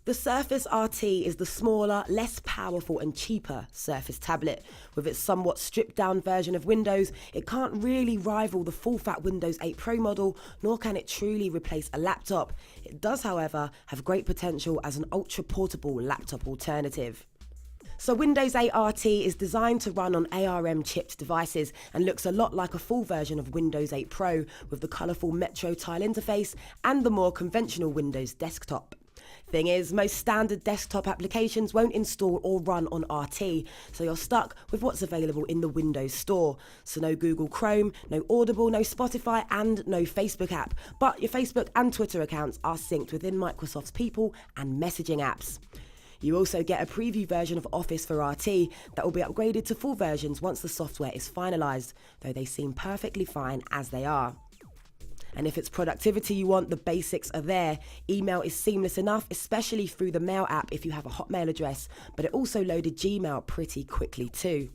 The Surface RT is the smaller, less powerful and cheaper Surface tablet. With its somewhat stripped-down version of Windows, it can't really rival the full-fat Windows 8 Pro model, nor can it truly replace a laptop. It does, however, have great potential as an ultra-portable laptop alternative. So Windows 8 RT is designed to run on ARM-chipped devices and looks a lot like a full version of Windows 8 Pro, with the colourful Metro tile interface and the more conventional Windows desktop. Thing is, most standard desktop applications won't install or run on RT, so you're stuck with what's available in the Windows Store. So no Google Chrome, no Audible, no Spotify and no Facebook app. But your Facebook and Twitter accounts are synced within Microsoft's People and messaging apps. You also get a preview version of Office for RT that will be upgraded to full versions once the software is finalised, though they seem perfectly fine as they are. And if it's productivity you want, the basics are there. Email is seamless enough, especially through the Mail app if you have a Hotmail address, but it also loaded Gmail pretty quickly too.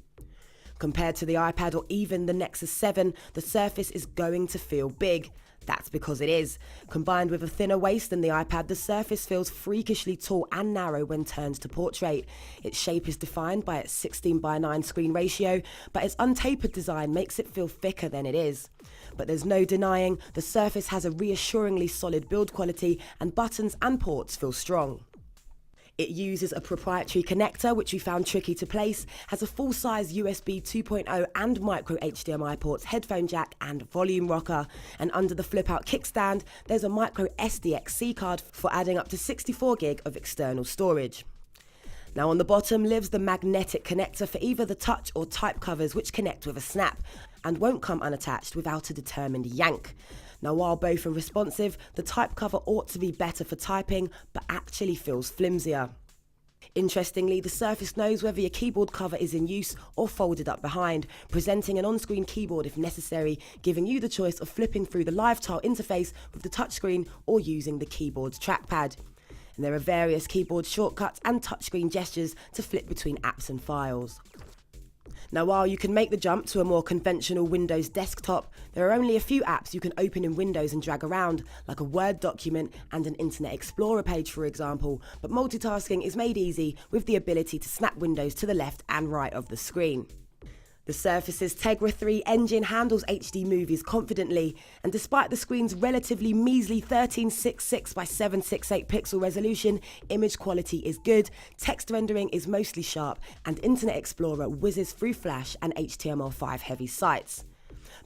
Compared to the iPad or even the Nexus 7, the Surface is going to feel big. That's because it is. Combined with a thinner waist than the iPad, the Surface feels freakishly tall and narrow when turned to portrait. Its shape is defined by its 16:9 screen ratio, but its untapered design makes it feel thicker than it is. But there's no denying the Surface has a reassuringly solid build quality and buttons and ports feel strong. It uses a proprietary connector, which we found tricky to place, has a full-size USB 2.0 and micro HDMI ports, headphone jack and volume rocker. And under the flip-out kickstand, there's a micro SDXC card for adding up to 64 gig of external storage. Now on the bottom lives the magnetic connector for either the touch or type covers, which connect with a snap and won't come unattached without a determined yank. Now while both are responsive, the type cover ought to be better for typing, but actually feels flimsier. Interestingly, the Surface knows whether your keyboard cover is in use or folded up behind, presenting an on-screen keyboard if necessary, giving you the choice of flipping through the live tile interface with the touchscreen or using the keyboard's trackpad. And there are various keyboard shortcuts and touchscreen gestures to flip between apps and files. Now while you can make the jump to a more conventional Windows desktop, there are only a few apps you can open in Windows and drag around, like a Word document and an Internet Explorer page for example, but multitasking is made easy with the ability to snap windows to the left and right of the screen. The Surface's Tegra 3 engine handles HD movies confidently, and despite the screen's relatively measly 1366 by 768 pixel resolution, image quality is good, text rendering is mostly sharp, and Internet Explorer whizzes through Flash and HTML5 heavy sites.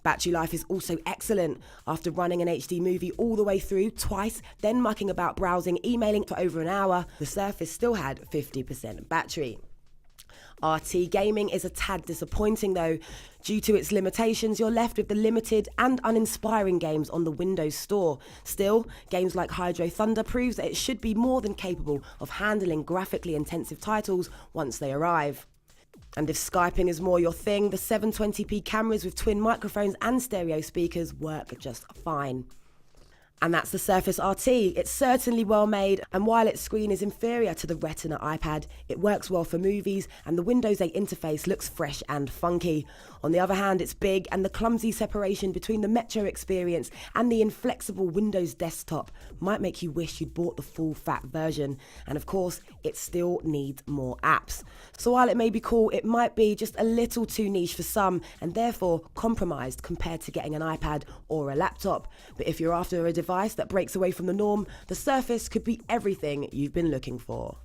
Battery life is also excellent. After running an HD movie all the way through twice, then mucking about browsing, emailing for over an hour, the Surface still had 50% battery. RT gaming is a tad disappointing though. Due to its limitations, you're left with the limited and uninspiring games on the Windows Store. Still, games like Hydro Thunder proves that it should be more than capable of handling graphically intensive titles once they arrive. And if Skyping is more your thing, the 720p cameras with twin microphones and stereo speakers work just fine. And that's the Surface RT. It's certainly well made, and while its screen is inferior to the Retina iPad, it works well for movies, and the Windows 8 interface looks fresh and funky. On the other hand, it's big, and the clumsy separation between the Metro experience and the inflexible Windows desktop might make you wish you'd bought the full-fat version. And of course, it still needs more apps. So while it may be cool, it might be just a little too niche for some, and therefore compromised compared to getting an iPad or a laptop. But if you're after a device that breaks away from the norm, the Surface could be everything you've been looking for.